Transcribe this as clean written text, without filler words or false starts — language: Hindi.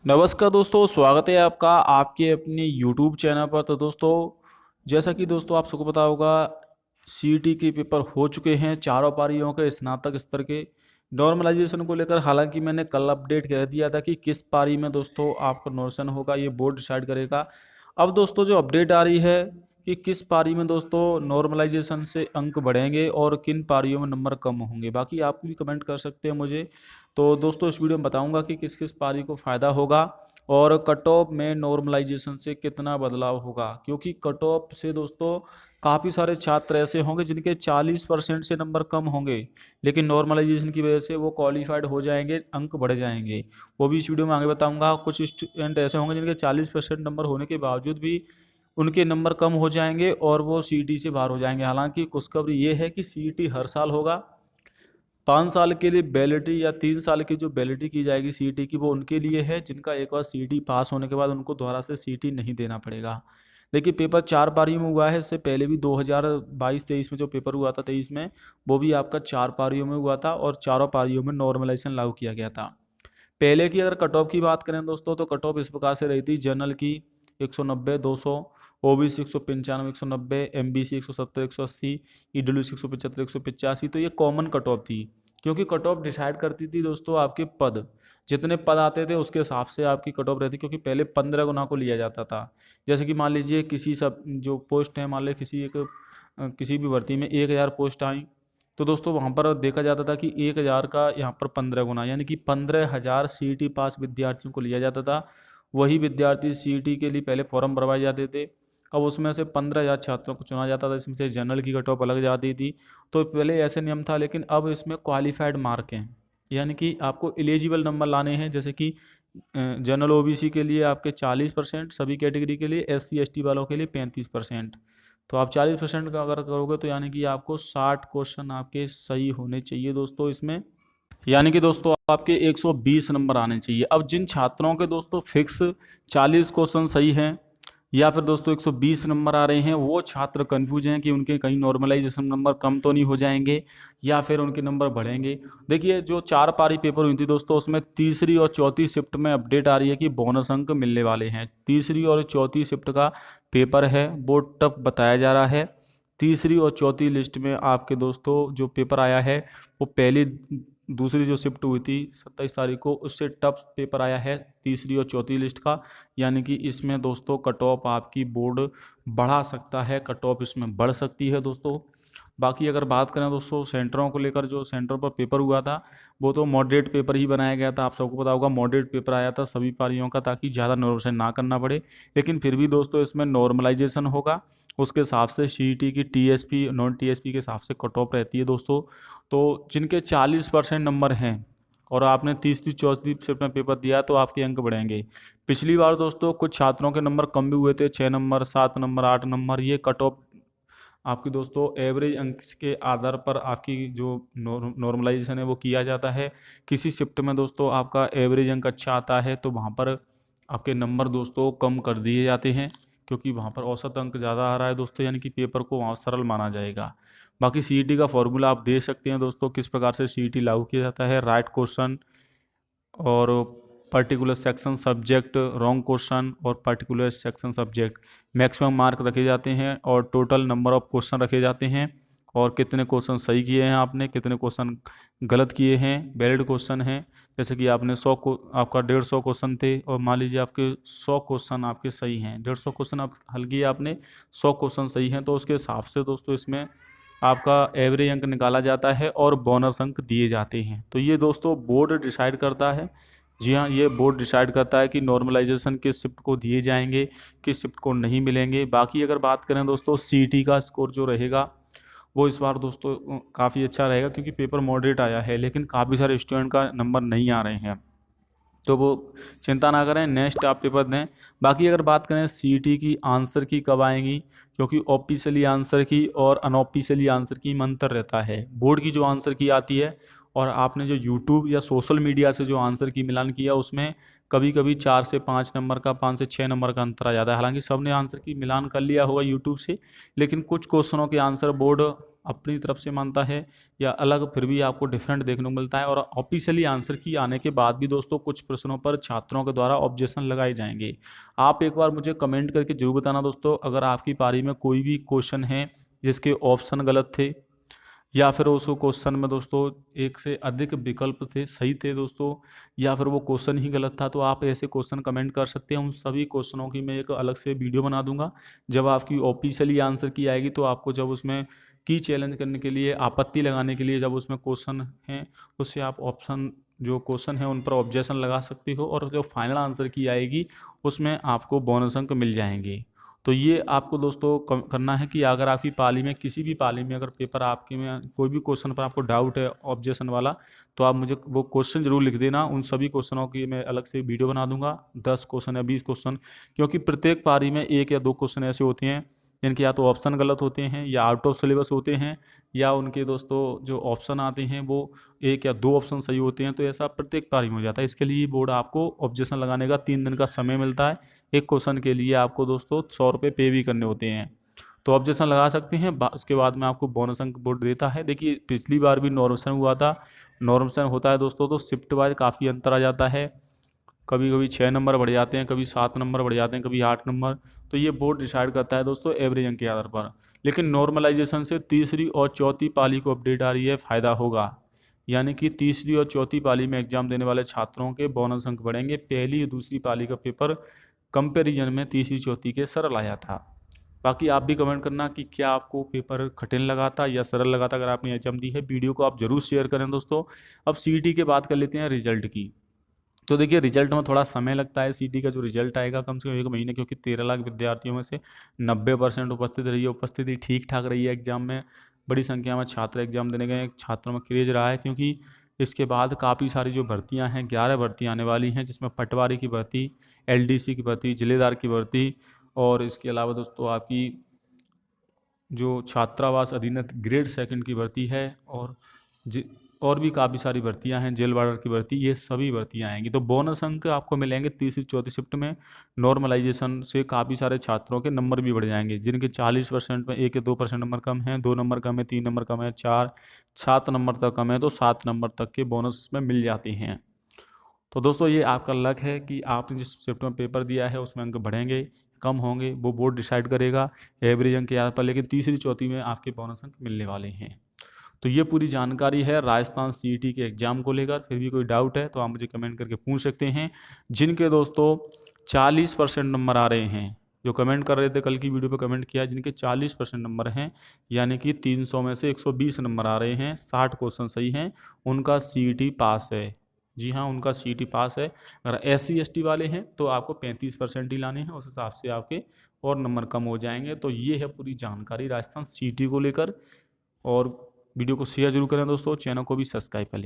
नमस्कार दोस्तों, स्वागत है आपका आपके अपने YouTube चैनल पर। तो दोस्तों, जैसा कि दोस्तों आप सबको पता होगा, सीईटी के पेपर हो चुके हैं चारों पारियों के स्नातक स्तर के नॉर्मलाइजेशन को लेकर। हालांकि मैंने कल अपडेट कर दिया था कि किस पारी में दोस्तों आपका नॉर्मलाइजेशन होगा, ये बोर्ड डिसाइड करेगा। अब दोस्तों जो अपडेट आ रही है कि किस पारी में दोस्तों नॉर्मलाइजेशन से अंक बढ़ेंगे और किन पारियों में नंबर कम होंगे। बाकी आप भी कमेंट कर सकते हैं मुझे। तो दोस्तों इस वीडियो में बताऊंगा कि किस किस पारी को फ़ायदा होगा और कट ऑफ में नॉर्मलाइजेशन से कितना बदलाव होगा, क्योंकि कट ऑफ से दोस्तों काफ़ी सारे छात्र ऐसे होंगे जिनके 40% से नंबर कम होंगे, लेकिन नॉर्मलाइजेशन की वजह से वो क्वालिफाइड हो जाएंगे, अंक बढ़ जाएंगे। वो भी इस वीडियो में आगे बताऊंगा। कुछ स्टूडेंट ऐसे होंगे जिनके 40% नंबर होने के बावजूद भी उनके नंबर कम हो जाएंगे और वो सीईटी से बाहर हो जाएंगे। हालांकि खुशखबरी ये है कि सीईटी हर साल होगा। 5 साल के लिए वैलिडिटी या 3 साल की जो वैलिडिटी की जाएगी सीईटी की, वो उनके लिए है जिनका एक बार सीईटी पास होने के बाद उनको दोबारा से सीईटी नहीं देना पड़ेगा। देखिए, पेपर 4 पारियों में हुआ है। इससे पहले भी 2022-23 में जो पेपर हुआ था 23 में, वो भी आपका 4 पारियों में हुआ था और चारों पारियों में नॉर्मलाइजेशन लागू किया गया था। पहले की अगर कट ऑफ की बात करें दोस्तों, तो कट ऑफ इस प्रकार से रही थी। जनरल की 190, 200, ओबीसी 195, 190, एमबीसी 170, 180, ईडब्ल्यूसी 175, 185। तो ये कॉमन कट ऑफ थी, क्योंकि कट ऑफ डिसाइड करती थी दोस्तों आपके पद। जितने पद आते थे उसके हिसाब से आपकी कट ऑफ रहती, क्योंकि पहले 15 गुना को लिया जाता था। जैसे कि मान लीजिए किसी सब जो पोस्ट है, मान लीजिए किसी भी भर्ती में 1000 पोस्ट आई, तो दोस्तों वहाँ पर देखा जाता था कि 1000 का यहाँ पर 15 गुना, यानी कि 15,000 सीईटी पास विद्यार्थियों को लिया जाता था। वही विद्यार्थी सीईटी के लिए पहले फॉर्म भरवाए जाते थे। अब उसमें से 15,000 छात्रों को चुना जाता था, इसमें से जनरल की कट ऑफ अलग जाती थी। तो पहले ऐसे नियम था, लेकिन अब इसमें क्वालिफाइड मार्क हैं, यानी कि आपको एलिजिबल नंबर लाने हैं। जैसे कि जनरल ओबीसी के लिए आपके 40%, सभी कैटेगरी के लिए, एससी एसटी वालों के लिए 35%। तो आप 40% का अगर करोगे तो यानी कि आपको 60 क्वेश्चन आपके सही होने चाहिए दोस्तों इसमें, यानी कि दोस्तों आपके 120 नंबर आने चाहिए। अब जिन छात्रों के दोस्तों फिक्स 40 क्वेश्चन सही हैं या फिर दोस्तों 120 नंबर आ रहे हैं, वो छात्र कंफ्यूज हैं कि उनके कहीं नॉर्मलाइजेशन नंबर कम तो नहीं हो जाएंगे या फिर उनके नंबर बढ़ेंगे। देखिए, जो 4 पारी पेपर हुई थी दोस्तों, उसमें तीसरी और चौथी शिफ्ट में अपडेट आ रही है कि बोनस अंक मिलने वाले हैं। तीसरी और चौथी शिफ्ट का पेपर है वो टफ बताया जा रहा है। तीसरी और चौथी लिस्ट में आपके दोस्तों जो पेपर आया है, वो पहली दूसरी जो शिफ्ट हुई थी 27 तारीख को, उससे टफ पेपर आया है तीसरी और चौथी लिस्ट का। यानी कि इसमें दोस्तों कट ऑफ आपकी बोर्ड बढ़ा सकता है, कट ऑफ इसमें बढ़ सकती है दोस्तों। बाकी अगर बात करें दोस्तों सेंटरों को लेकर, जो सेंटर पर पेपर हुआ था वो तो मॉडरेट पेपर ही बनाया गया था। आप सबको पता होगा मॉडरेट पेपर आया था सभी पारियों का, ताकि ज़्यादा नॉर्मलाइजेशन ना करना पड़े। लेकिन फिर भी दोस्तों इसमें नॉर्मलाइजेशन होगा, उसके हिसाब से सीईटी की टीएसपी नॉन टीएसपी के हिसाब से कट ऑफ रहती है दोस्तों। तो जिनके 40% नंबर हैं और आपने तीसरी चौथी शिफ्ट में पेपर दिया तो आपके अंक बढ़ेंगे। पिछली बार दोस्तों कुछ छात्रों के नंबर कम भी हुए थे, 6 नंबर, 7 नंबर, 8 नंबर। ये कट ऑफ आपकी दोस्तों एवरेज अंक के आधार पर आपकी जो नॉर्मलाइजेशन है वो किया जाता है। किसी शिफ्ट में दोस्तों आपका एवरेज अंक अच्छा आता है तो वहाँ पर आपके नंबर दोस्तों कम कर दिए जाते हैं, क्योंकि वहाँ पर औसत अंक ज़्यादा आ रहा है दोस्तों, यानी कि पेपर को वहाँ सरल माना जाएगा। बाकी सीईटी का फॉर्मूला आप देख सकते हैं दोस्तों, किस प्रकार से सीईटी लागू किया जाता है। राइट क्वेश्चन और particular section subject, wrong question और particular section subject, maximum mark रखे जाते हैं और टोटल नंबर ऑफ क्वेश्चन रखे जाते हैं। और कितने क्वेश्चन सही किए हैं आपने, कितने क्वेश्चन गलत किए हैं, वैलिड क्वेश्चन हैं। जैसे कि आपने 100 को आपका 150 क्वेश्चन थे और मान लीजिए आपके 100 क्वेश्चन आपके सही हैं, 150 क्वेश्चन आप हल किए आपने, 100 क्वेश्चन सही हैं, तो उसके हिसाब से दोस्तों इसमें आपका एवरेज अंक निकाला जाता है और बोनस अंक दिए जाते हैं। तो ये दोस्तों बोर्ड डिसाइड करता है। जी हाँ, ये बोर्ड डिसाइड करता है कि नॉर्मलाइजेशन किस शिफ्ट को दिए जाएंगे, किस शिफ्ट को नहीं मिलेंगे। बाकी अगर बात करें दोस्तों सीईटी का स्कोर जो रहेगा वो इस बार दोस्तों काफ़ी अच्छा रहेगा, क्योंकि पेपर मॉडरेट आया है, लेकिन काफ़ी सारे स्टूडेंट का नंबर नहीं आ रहे हैं। तो वो चिंता ना करें, नेक्स्ट आप पेपर दें। बाकी अगर बात करें सीईटी की आंसर की कब आएंगी, क्योंकि ऑफिशियली आंसर की और अनऑफिशियली आंसर की में अंतर रहता है। बोर्ड की जो आंसर की आती है और आपने जो यूट्यूब या सोशल मीडिया से जो आंसर की मिलान किया, उसमें कभी कभी 4 से 5 नंबर का, 5 से 6 नंबर का अंतर आ जाता है। हालांकि सबने आंसर की मिलान कर लिया होगा यूट्यूब से, लेकिन कुछ क्वेश्चनों के आंसर बोर्ड अपनी तरफ से मानता है या अलग फिर भी आपको डिफरेंट देखने को मिलता है। और ऑफिशियली आंसर की आने के बाद भी दोस्तों कुछ प्रश्नों पर छात्रों के द्वारा ऑब्जेक्शन लगाए जाएंगे। आप एक बार मुझे कमेंट करके जरूर बताना दोस्तों, अगर आपकी पारी में कोई भी क्वेश्चन है जिसके ऑप्शन गलत थे या फिर उस क्वेश्चन में दोस्तों एक से अधिक विकल्प थे सही थे दोस्तों, या फिर वो क्वेश्चन ही गलत था, तो आप ऐसे क्वेश्चन कमेंट कर सकते हैं। उन सभी क्वेश्चनों की मैं एक अलग से वीडियो बना दूंगा। जब आपकी ऑफिशियली आंसर की आएगी तो आपको जब उसमें की चैलेंज करने के लिए, आपत्ति लगाने के लिए जब उसमें क्वेश्चन हैं, उससे आप ऑप्शन जो क्वेश्चन है उन पर ऑब्जेक्शन लगा सकते हो, और जो फाइनल आंसर की आएगी उसमें आपको बोनस अंक मिल जाएंगे। तो ये आपको दोस्तों करना है कि अगर आपकी पाली में किसी भी पाली में अगर पेपर आपके में कोई भी क्वेश्चन पर आपको डाउट है ऑब्जेक्शन वाला, तो आप मुझे वो क्वेश्चन जरूर लिख देना। उन सभी क्वेश्चनों की मैं अलग से वीडियो बना दूंगा, 10 क्वेश्चन या 20 क्वेश्चन, क्योंकि प्रत्येक पारी में 1 या 2 क्वेश्चन ऐसे होते हैं जिनके या तो ऑप्शन गलत होते हैं या आउट ऑफ सिलेबस होते हैं, या उनके दोस्तों जो ऑप्शन आते हैं वो 1 या 2 ऑप्शन सही होते हैं। तो ऐसा प्रत्येक पारी में हो जाता है। इसके लिए बोर्ड आपको ऑब्जेक्शन लगाने का 3 दिन का समय मिलता है। एक क्वेश्चन के लिए आपको दोस्तों 100 रुपये पे भी करने होते हैं। तो ऑब्जेक्शन लगा सकते हैं, उसके बाद में आपको बोनस अंक बोर्ड देता है। देखिए पिछली बार भी नॉर्मल हुआ था, नॉर्मल होता है दोस्तों तो शिफ्ट वाइज काफ़ी अंतर आ जाता है। कभी कभी 6 नंबर बढ़ जाते हैं, कभी 7 नंबर बढ़ जाते हैं, कभी 8 नंबर। तो ये बोर्ड डिसाइड करता है दोस्तों एवरेज अंक के आधार पर। लेकिन नॉर्मलाइजेशन से तीसरी और चौथी पाली को अपडेट आ रही है, फ़ायदा होगा। यानी कि तीसरी और चौथी पाली में एग्जाम देने वाले छात्रों के बोनस अंक बढ़ेंगे। पहली और दूसरी पाली का पेपर कंपैरिजन में तीसरी चौथी के सरल आया था। बाकी आप भी कमेंट करना कि क्या आपको पेपर कठिन लगा था या सरल लगा था। अगर आपने एग्जाम दी है, वीडियो को आप जरूर शेयर करें दोस्तों। अब सीईटी की बात कर लेते हैं, रिजल्ट की। तो देखिए रिजल्ट में थोड़ा समय लगता है। सीटी का जो रिजल्ट आएगा कम से कम 1 महीने, क्योंकि 13 लाख विद्यार्थियों में से 90% उपस्थित रही है। उपस्थिति ठीक ठाक रही है एग्जाम में। बड़ी संख्या में छात्र एग्जाम देने गए, छात्रों में क्रेज रहा है, क्योंकि इसके बाद काफ़ी सारी जो भर्तियां हैं, 11 भर्तियां आने वाली हैं, जिसमें पटवारी की भर्ती, एलडीसी की भर्ती, जिलेदार की भर्ती, और इसके अलावा दोस्तों आपकी जो छात्रावास अधीनस्थ ग्रेड 2 की भर्ती है, और भी काफ़ी सारी भर्तियां हैं, जेल वार्डर की भर्ती, ये सभी भर्तियां आएंगी। तो बोनस अंक आपको मिलेंगे तीसरी चौथी शिफ्ट में। नॉर्मलाइजेशन से काफ़ी सारे छात्रों के नंबर भी बढ़ जाएंगे, जिनके 40% में 1 या 2% नंबर कम है, 2 नंबर कम है, 3 नंबर कम है, 4 7 नंबर तक कम है, तो 7 नंबर तक के बोनस इसमें मिल जाते हैं। तो दोस्तों ये आपका लक है कि आपने जिस शिफ्ट में पेपर दिया है उसमें अंक बढ़ेंगे कम होंगे, वो बोर्ड डिसाइड करेगा एवरेज अंक के आधार पर। लेकिन तीसरी चौथी में आपके बोनस अंक मिलने वाले हैं। तो ये पूरी जानकारी है राजस्थान सीईटी के एग्जाम को लेकर। फिर भी कोई डाउट है तो आप मुझे कमेंट करके पूछ सकते हैं। जिनके दोस्तों 40% नंबर आ रहे हैं, जो कमेंट कर रहे थे कल की वीडियो पे कमेंट किया, जिनके 40% नंबर हैं, यानी कि 300 में से 120 नंबर आ रहे हैं, 60 क्वेश्चन सही हैं, उनका सीईटी पास है। जी हाँ, उनका सीईटी पास है। अगर SC ST वाले हैं तो आपको 35% ही लाने हैं, उस हिसाब से आपके और नंबर कम हो जाएंगे। तो ये है पूरी जानकारी राजस्थान सीईटी को लेकर। और वीडियो को शेयर जरूर करें दोस्तों, चैनल को भी सब्सक्राइब कर लें।